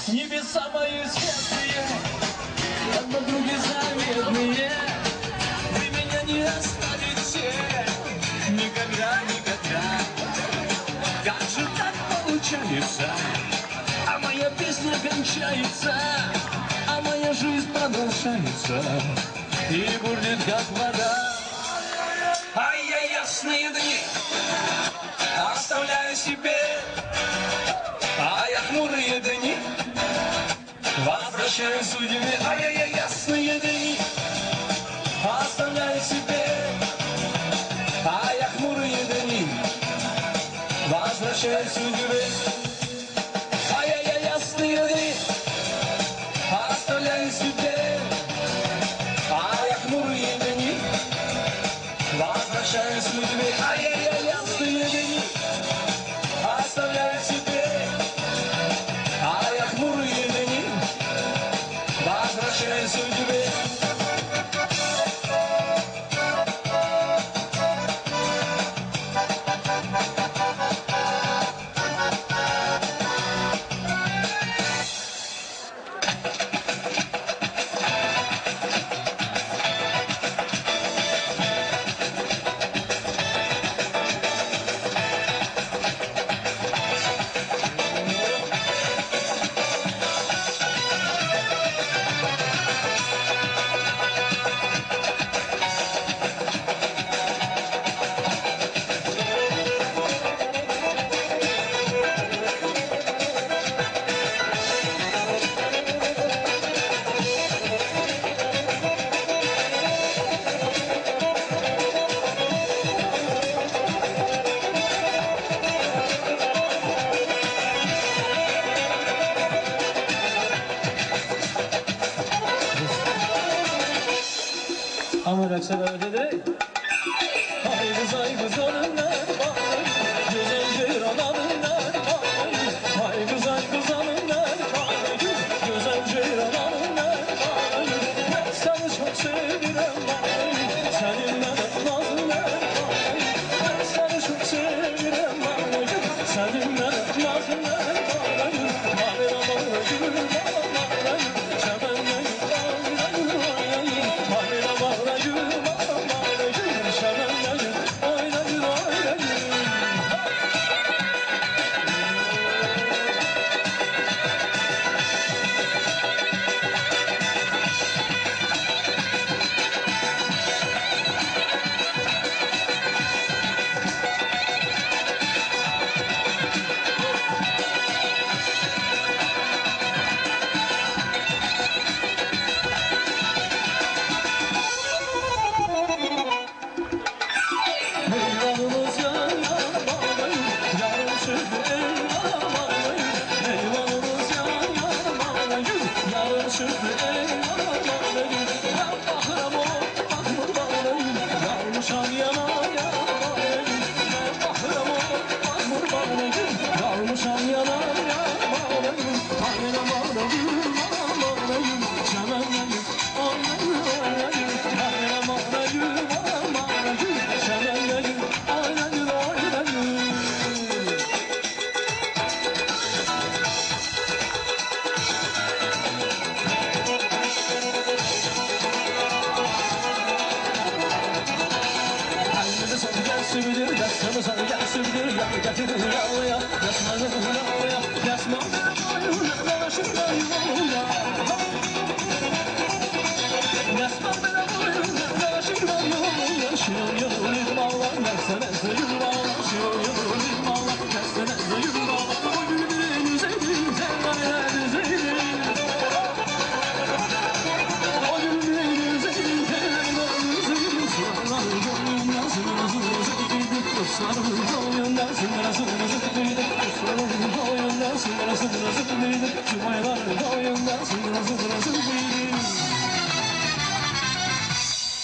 Небеса мои светлые, как подруги заветные, вы меня не оставите никогда, никогда. Как же так получается? А моя песня кончается, а моя жизнь продолжается и бурлит как вода. А я ясные дни оставляю себе, а я хмурые дни возвращаю судьбе. А я ясные дни оставляю себе, а я хмурые дни возвращаю судьбе. А я ясные дни оставляю себе, а я Bazlaşan sürgü ay ay ay yansıyor beni Hastalar süpü ayak vuruyor beni Bazlaşan sürgü beni Ama raksalar dedi ay kız alınlar bağlayın güzel ceyran alınlar bağlayın ay kız alınlar bağlayın güzel ceyran alınlar bağlayın ben seni çok seviyorum bağlayın seninle de nazlılar bağlayın ben seni çok seviyorum bağlayın seninle de nazlılar bağlayın bağlayın bağlayın bağlayın çemenle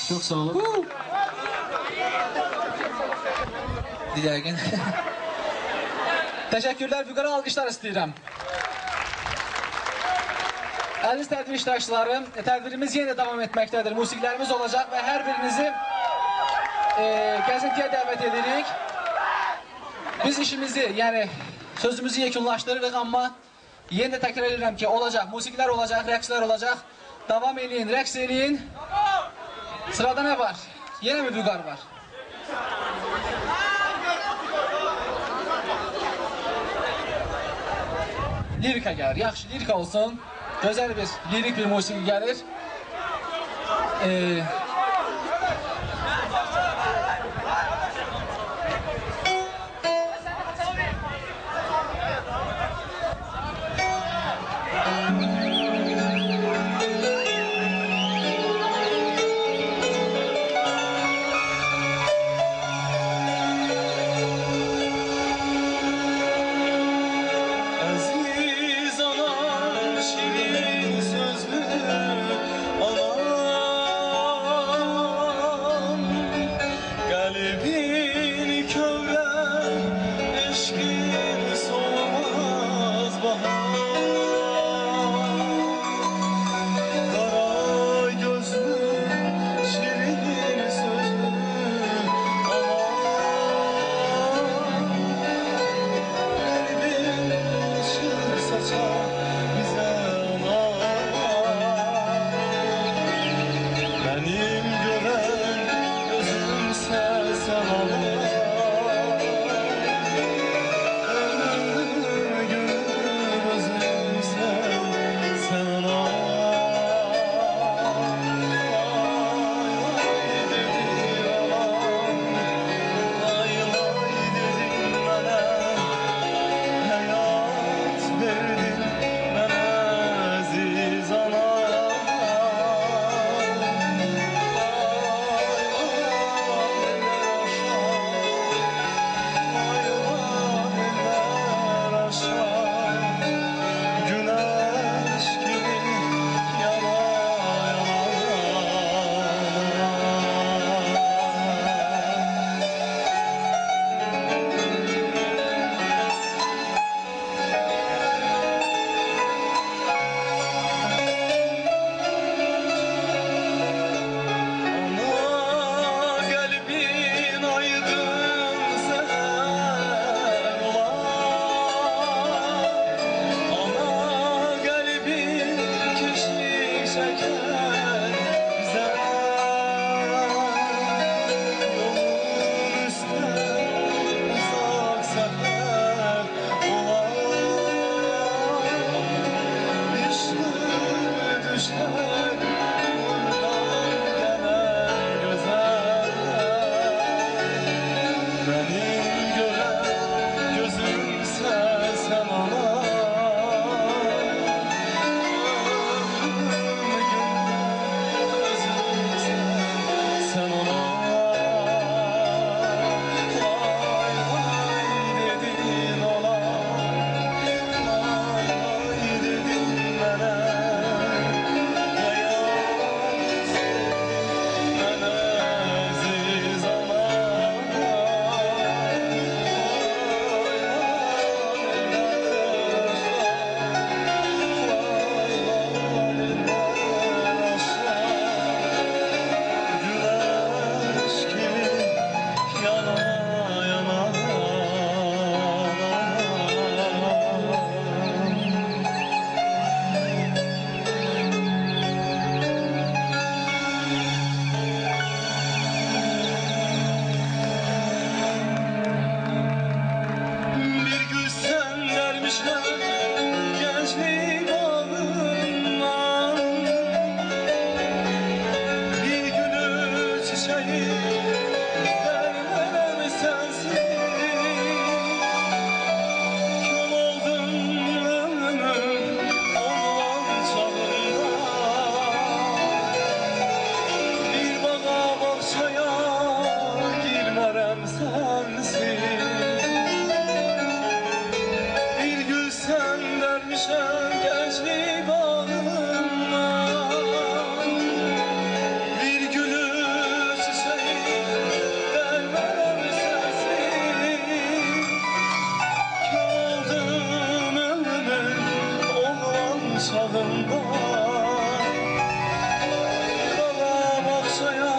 Çok sağ olun. Diləyən. Təşəkkürlər, vüqara alqışlar istəyirəm. Əziz tədbir iştirakçıları, tədbirimiz yenə davam etməkdədir. Musiqilərimiz olacaq və hər birinizi gəzintiyə dəvət edirik. Biz işimizi, yəni sözümüzü yekunlaşdırırıq, amma yenə təkrar edirəm ki, olacaq, musiqilər olacaq, rəqslər olacaq. Davam eləyin, rəqs eləyin. Sırada nə var? Yenə mi vüqar var? Lirika gəlir, yaxşı, lirika olsun. Gözəl bir, lirik bir musiqi gəlir. benim gören gözümse sen ona. Sen ona vay vay dedin ona, vay vay dedin bana, hayat bana aziz ona, vay güneş gibi yana yana. Bir gül sen dermişler gençlik bağından, bir gülü çiçeği vermem sensin. Kül oldum ömrüm olan çağında, bir bağa bahçaya girmerem sensin. Bir gül sen dermişem gençlik bağından, bir gülü çiçeği vermem sensin. Kül oldum ömrümün olan çağında, bağa bahçaya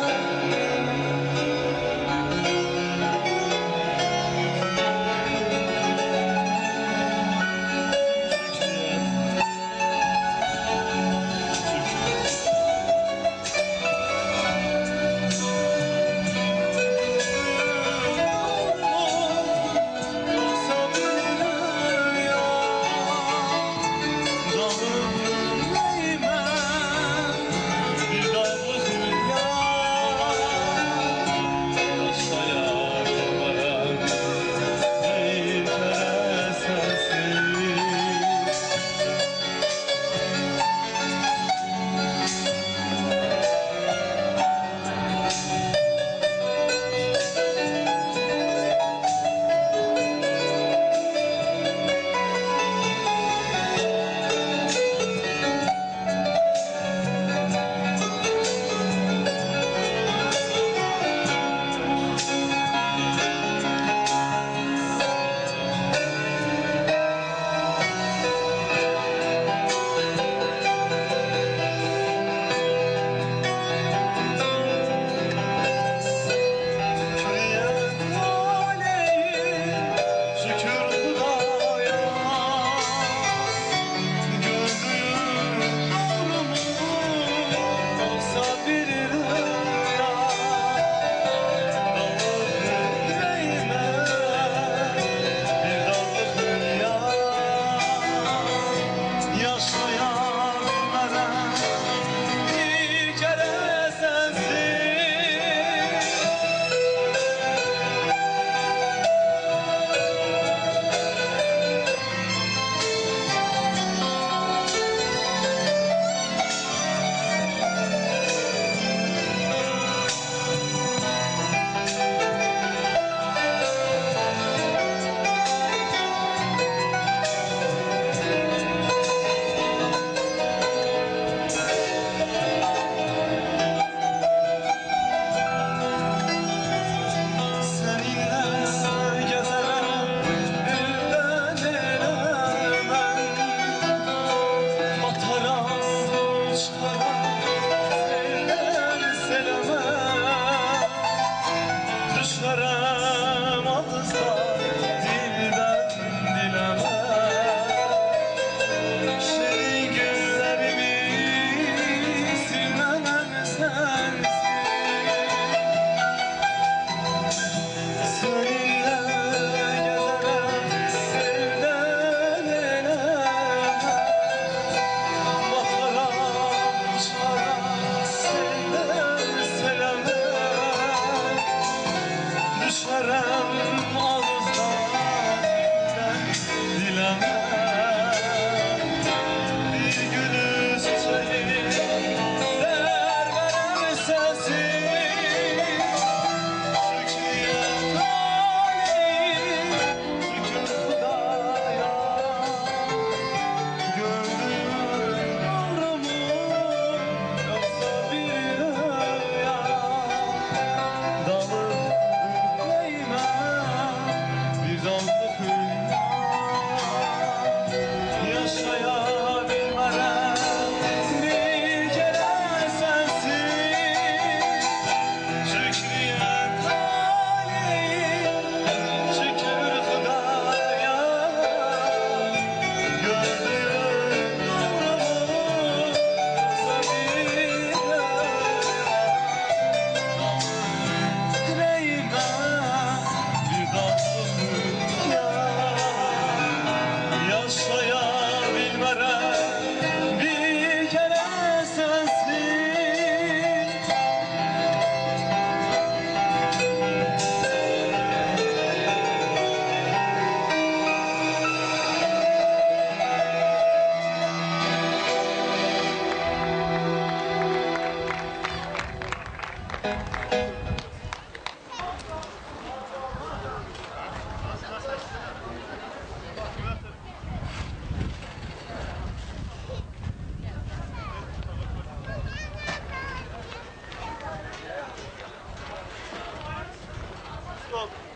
düşərəm ağızdan diləmə. Bir gülüz çəkir dər verəm səsi. Şükriyə talih şükür Xudaya. Gördüyüm ömrümü yoxsa bir rüya. Dalıb ürpəyimə bir dallı hülya. Yaşaya bilmərəm bir kərə sənsiz. Şükriyə talih şükür Xudaya. Gördüyüm ömrümü yoxsa bir rüya. Yüreğime bir tatlı hülya. Yaşayabilmərəm bir kere sensiz. Stop.